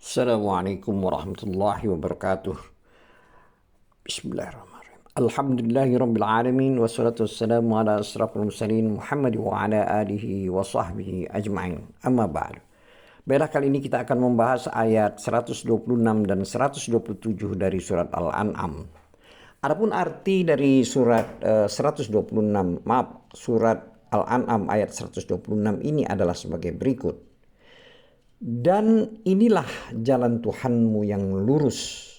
Assalamualaikum warahmatullahi wabarakatuh. Bismillahirrahmanirrahim. Alhamdulillahirabbil alamin wassalatu wassalamu ala asrafil mursalin Muhammad wa ala alihi wa sahbihi ajma'in. Amma ba'du. Baiklah, kali ini kita akan membahas ayat 126 dan 127 dari surat Al-An'am. Adapun arti dari surat 126, surat Al-An'am ayat 126 ini adalah sebagai berikut. Dan inilah jalan Tuhanmu yang lurus.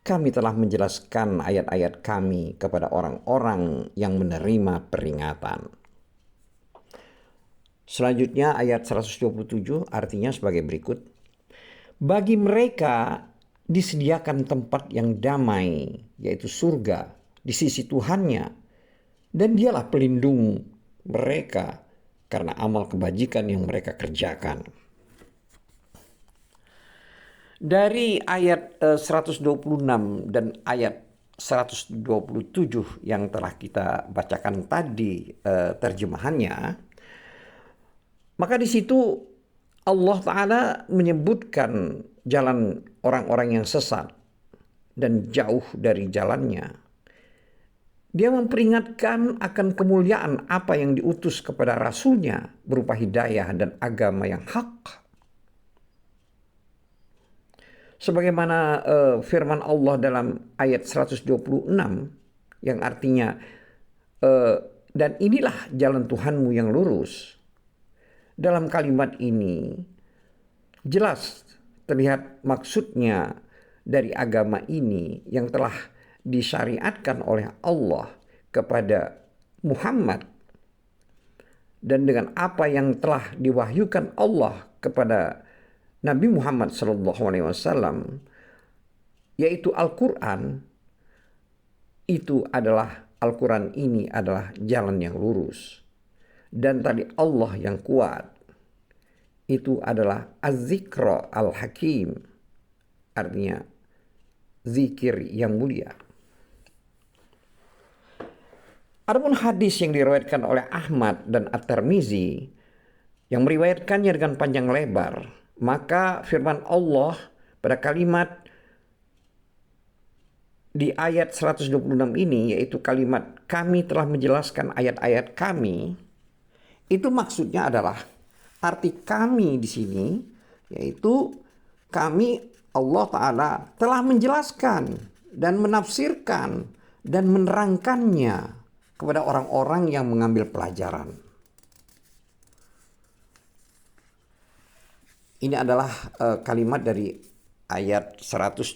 Kami telah menjelaskan ayat-ayat kami kepada orang-orang yang menerima peringatan. Selanjutnya ayat 127 artinya sebagai berikut. Bagi mereka disediakan tempat yang damai, yaitu surga, di sisi Tuhannya. Dan dialah pelindung mereka karena amal kebajikan yang mereka kerjakan. Dari ayat 126 dan ayat 127 yang telah kita bacakan tadi terjemahannya, maka di situ Allah Ta'ala menyebutkan jalan orang-orang yang sesat dan jauh dari jalannya. Dia memperingatkan akan kemuliaan apa yang diutus kepada Rasulnya berupa hidayah dan agama yang hak. Sebagaimana firman Allah dalam ayat 126 yang artinya dan inilah jalan Tuhanmu yang lurus. Dalam kalimat ini jelas terlihat maksudnya dari agama ini yang telah disyariatkan oleh Allah kepada Muhammad dan dengan apa yang telah diwahyukan Allah kepada Nabi Muhammad SAW, yaitu Al-Quran. Itu adalah Al-Quran ini adalah jalan yang lurus. Dan tadi Allah yang kuat itu adalah Az-Zikra Al-Hakim, artinya zikir yang mulia. Adapun hadis yang diriwayatkan oleh Ahmad dan At-Tirmizi yang meriwayatkannya dengan panjang lebar, maka firman Allah pada kalimat di ayat 126 ini, yaitu kalimat kami telah menjelaskan ayat-ayat kami, itu maksudnya adalah arti kami di sini, yaitu kami Allah Ta'ala telah menjelaskan dan menafsirkan dan menerangkannya kepada orang-orang yang mengambil pelajaran. Ini adalah kalimat dari ayat 126.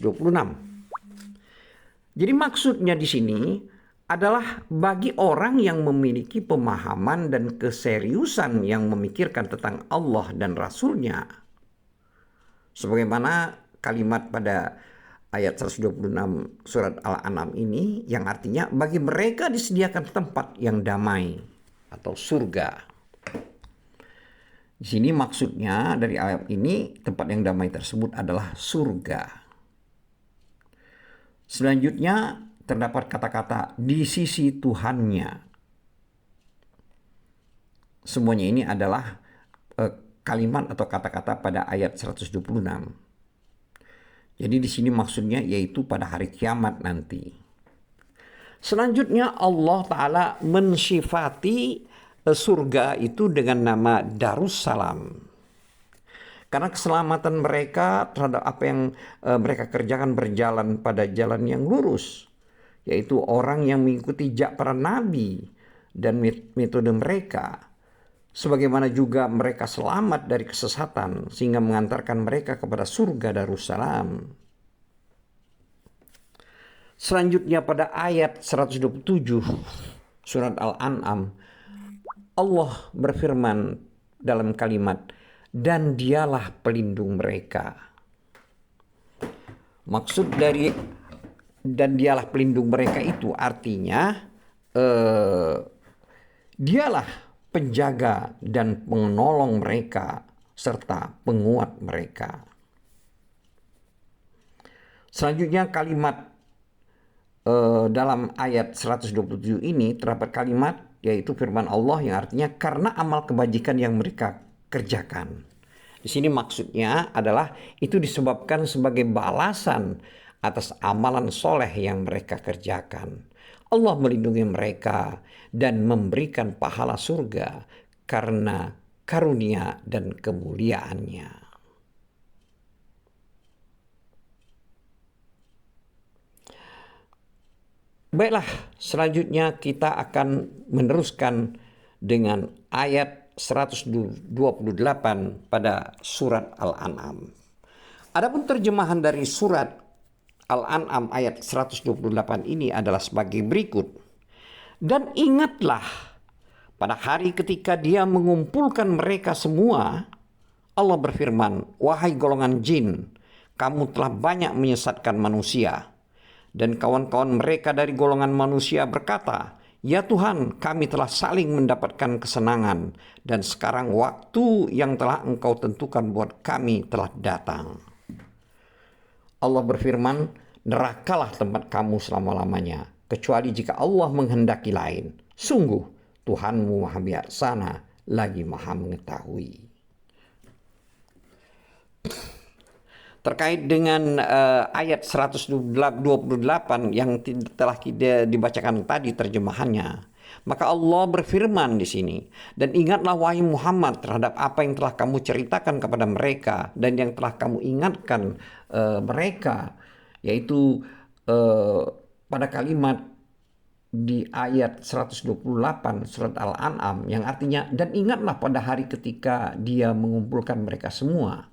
Jadi maksudnya di sini adalah bagi orang yang memiliki pemahaman dan keseriusan yang memikirkan tentang Allah dan Rasulnya. Sebagaimana kalimat pada ayat 126 surat Al-An'am ini yang artinya bagi mereka disediakan tempat yang damai atau surga. Di sini maksudnya dari ayat ini tempat yang damai tersebut adalah surga. Selanjutnya terdapat kata-kata di sisi Tuhannya. Semuanya ini adalah kalimat atau kata-kata pada ayat 126. Jadi di sini maksudnya yaitu pada hari kiamat nanti. Selanjutnya Allah Ta'ala mensifati surga itu dengan nama Darussalam. Karena keselamatan mereka terhadap apa yang mereka kerjakan berjalan pada jalan yang lurus. Yaitu orang yang mengikuti jejak para nabi dan metode mereka. Sebagaimana juga mereka selamat dari kesesatan sehingga mengantarkan mereka kepada surga Darussalam. Selanjutnya pada ayat 127 surat Al-An'am, Allah berfirman dalam kalimat, dan dialah pelindung mereka. Maksud dari dan dialah pelindung mereka itu artinya dialah penjaga dan penolong mereka serta penguat mereka. Selanjutnya kalimat dalam ayat 127 ini terdapat kalimat yaitu firman Allah yang artinya karena amal kebajikan yang mereka kerjakan. Di sini maksudnya adalah itu disebabkan sebagai balasan atas amalan soleh yang mereka kerjakan. Allah melindungi mereka dan memberikan pahala surga karena karunia dan kemuliaannya. Baiklah, selanjutnya kita akan meneruskan dengan ayat 128 pada surat Al-An'am. Adapun terjemahan dari surat Al-An'am ayat 128 ini adalah sebagai berikut. Dan ingatlah pada hari ketika Dia mengumpulkan mereka semua, Allah berfirman, "Wahai golongan jin, kamu telah banyak menyesatkan manusia." Dan kawan-kawan mereka dari golongan manusia berkata, "Ya Tuhan, kami telah saling mendapatkan kesenangan, dan sekarang waktu yang telah Engkau tentukan buat kami telah datang." Allah berfirman, "Nerakalah tempat kamu selama-lamanya, kecuali jika Allah menghendaki lain. Sungguh, Tuhanmu Maha Bijaksana, lagi Maha Mengetahui." Terkait dengan ayat 128 yang telah dibacakan tadi terjemahannya, maka Allah berfirman di sini, "Dan ingatlah wahai Muhammad terhadap apa yang telah kamu ceritakan kepada mereka dan yang telah kamu ingatkan mereka," yaitu pada kalimat di ayat 128 surat Al-An'am yang artinya, "Dan ingatlah pada hari ketika Dia mengumpulkan mereka semua."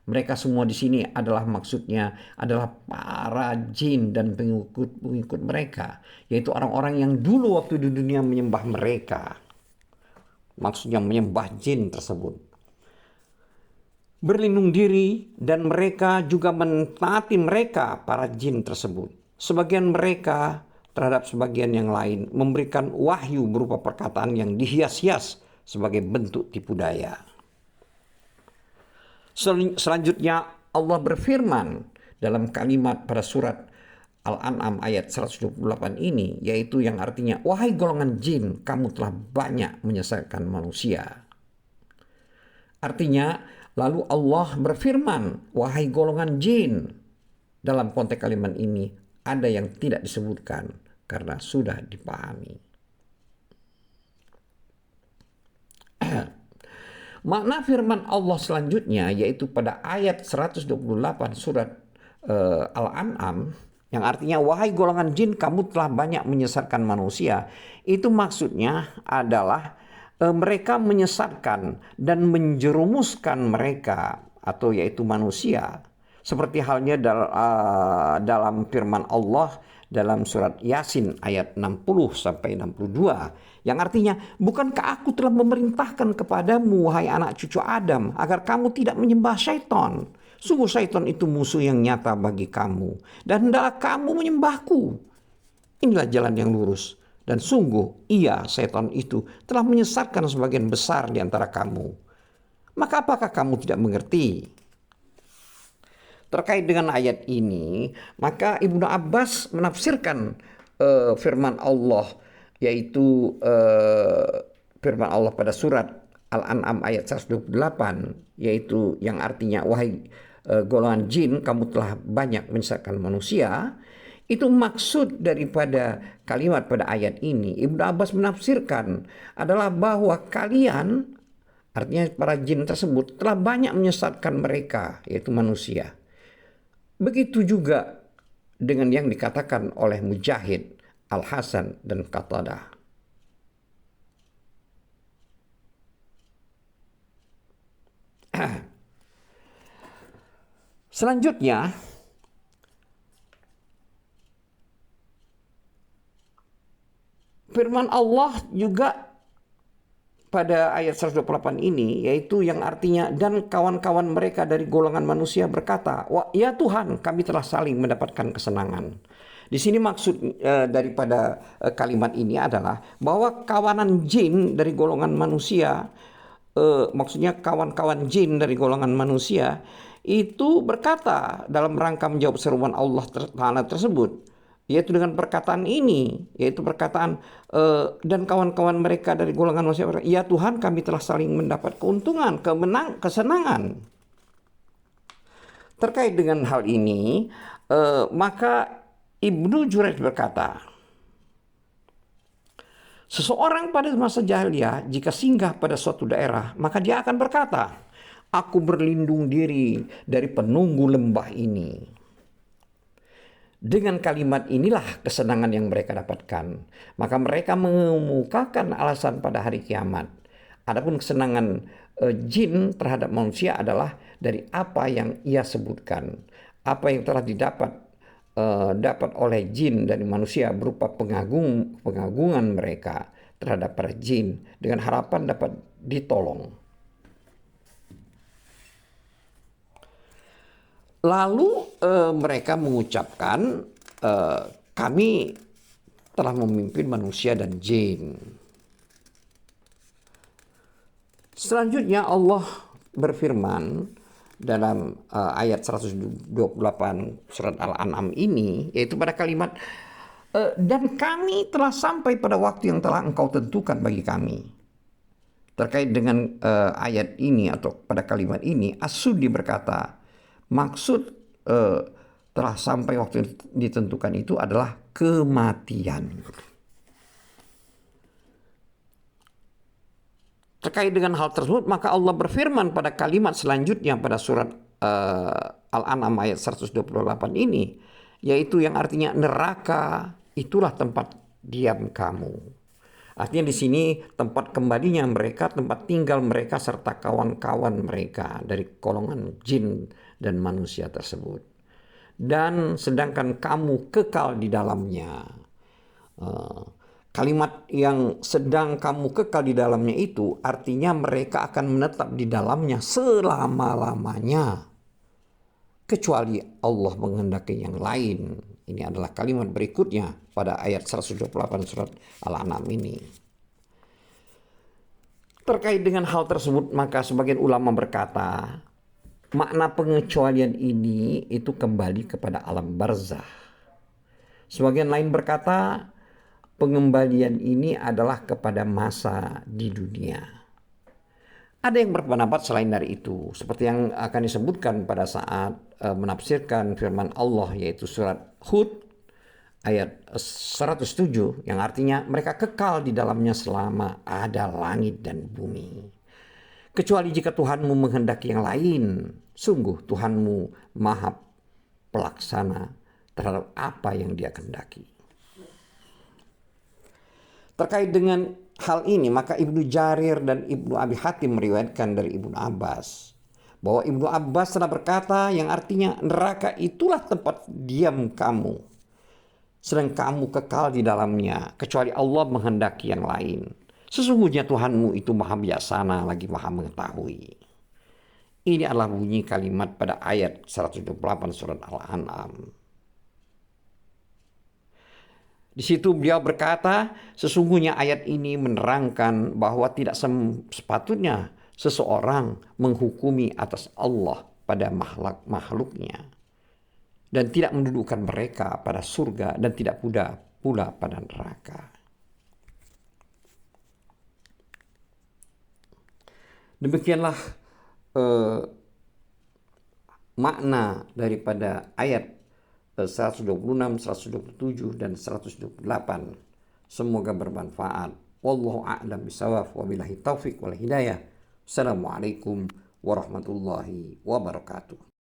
Mereka semua di sini adalah maksudnya adalah para jin dan pengikut-pengikut mereka, yaitu orang-orang yang dulu waktu di dunia menyembah mereka. Maksudnya menyembah jin tersebut. Berlindung diri dan mereka juga mentaati mereka, para jin tersebut. Sebagian mereka terhadap sebagian yang lain memberikan wahyu berupa perkataan yang dihias-hias sebagai bentuk tipu daya. Selanjutnya Allah berfirman dalam kalimat pada surat Al-An'am ayat 128 ini, yaitu yang artinya, "Wahai golongan jin, kamu telah banyak menyesatkan manusia." Artinya, lalu Allah berfirman, "Wahai golongan jin." Dalam konteks kalimat ini ada yang tidak disebutkan karena sudah dipahami. Makna firman Allah selanjutnya yaitu pada ayat 128 surat Al-An'am yang artinya, "Wahai golongan jin, kamu telah banyak menyesatkan manusia." Itu maksudnya adalah mereka menyesatkan dan menjerumuskan mereka, atau yaitu manusia, seperti halnya dalam firman Allah dalam surat Yasin ayat 60 sampai 62 yang artinya, "Bukankah aku telah memerintahkan kepadamu, wahai anak cucu Adam, agar kamu tidak menyembah syaitan? Sungguh syaitan itu musuh yang nyata bagi kamu, dan hendaklah kamu menyembahku. Inilah jalan yang lurus, dan sungguh ia, syaitan itu, telah menyesatkan sebagian besar di antara kamu. Maka apakah kamu tidak mengerti?" Terkait dengan ayat ini, maka Ibnu Abbas menafsirkan firman Allah, yaitu firman Allah pada surat Al-An'am ayat 128, yaitu yang artinya, "Wahai golongan jin, kamu telah banyak menyesatkan manusia." Itu maksud daripada kalimat pada ayat ini. Ibnu Abbas menafsirkan adalah bahwa kalian, artinya para jin tersebut, telah banyak menyesatkan mereka, yaitu manusia. Begitu juga dengan yang dikatakan oleh Mujahid, Al-Hasan, dan Qatadah. Selanjutnya, firman Allah juga pada ayat 128 ini, yaitu yang artinya, "Dan kawan-kawan mereka dari golongan manusia berkata, ya Tuhan, kami telah saling mendapatkan kesenangan." Di sini maksud daripada kalimat ini adalah bahwa kawanan jin dari golongan manusia, maksudnya kawan-kawan jin dari golongan manusia itu berkata dalam rangka menjawab seruan Allah Ta'ala tersebut, yaitu dengan perkataan ini, yaitu perkataan dan kawan-kawan mereka dari golongan manusia, ya Tuhan kami telah saling mendapat keuntungan, kesenangan. Terkait dengan hal ini, maka Ibnu Jurayj berkata, seseorang pada masa jahiliyah jika singgah pada suatu daerah, maka dia akan berkata, aku berlindung diri dari penunggu lembah ini. Dengan kalimat inilah kesenangan yang mereka dapatkan. Maka mereka mengemukakan alasan pada hari kiamat. Adapun kesenangan jin terhadap manusia adalah dari apa yang ia sebutkan. Apa yang telah dapat oleh jin dari manusia berupa pengagungan mereka terhadap para jin dengan harapan dapat ditolong. Lalu mereka mengucapkan, kami telah memimpin manusia dan jin. Selanjutnya Allah berfirman dalam ayat 128 surat Al-An'am ini, yaitu pada kalimat, dan kami telah sampai pada waktu yang telah engkau tentukan bagi kami. Terkait dengan ayat ini atau pada kalimat ini, As-Suddi berkata, maksud telah sampai waktu yang ditentukan itu adalah kematian. Terkait dengan hal tersebut, maka Allah berfirman pada kalimat selanjutnya pada surat Al-An'am ayat 128 ini, yaitu yang artinya neraka itulah tempat diam kamu. Artinya di sini tempat kembalinya mereka, tempat tinggal mereka serta kawan-kawan mereka dari golongan jin dan manusia tersebut. Dan sedangkan kamu kekal di dalamnya. Kalimat yang sedang kamu kekal di dalamnya itu artinya mereka akan menetap di dalamnya selama-lamanya. Kecuali Allah menghendaki yang lain. Ini adalah kalimat berikutnya pada ayat 128 surat Al-An'am ini. Terkait dengan hal tersebut, maka sebagian ulama berkata, makna pengecualian ini itu kembali kepada alam barzah. Sebagian lain berkata, pengembalian ini adalah kepada masa di dunia. Ada yang berpendapat selain dari itu, seperti yang akan disebutkan pada saat menafsirkan firman Allah, yaitu surat Hud ayat 107, yang artinya mereka kekal di dalamnya selama ada langit dan bumi. Kecuali jika Tuhanmu menghendaki yang lain, sungguh Tuhanmu maha pelaksana terhadap apa yang Dia kehendaki. Terkait dengan hal ini, maka Ibnu Jarir dan Ibnu Abi Hatim meriwayatkan dari Ibnu Abbas bahwa Ibnu Abbas telah berkata, yang artinya neraka itulah tempat diam kamu, sedang kamu kekal di dalamnya, kecuali Allah menghendaki yang lain. Sesungguhnya Tuhanmu itu maha bijaksana lagi maha mengetahui. Ini adalah bunyi kalimat pada ayat 128 surat Al-An'am. Di situ beliau berkata, sesungguhnya ayat ini menerangkan bahwa tidak sepatutnya seseorang menghukumi atas Allah pada makhluknya dan tidak mendudukkan mereka pada surga dan tidak pula pada neraka. Demikianlah makna daripada ayat 126, 127 dan 128. Semoga bermanfaat. Wallahu a'lam bishawab, wabillahi taufiq wal hidayah. Assalamualaikum warahmatullahi wabarakatuh.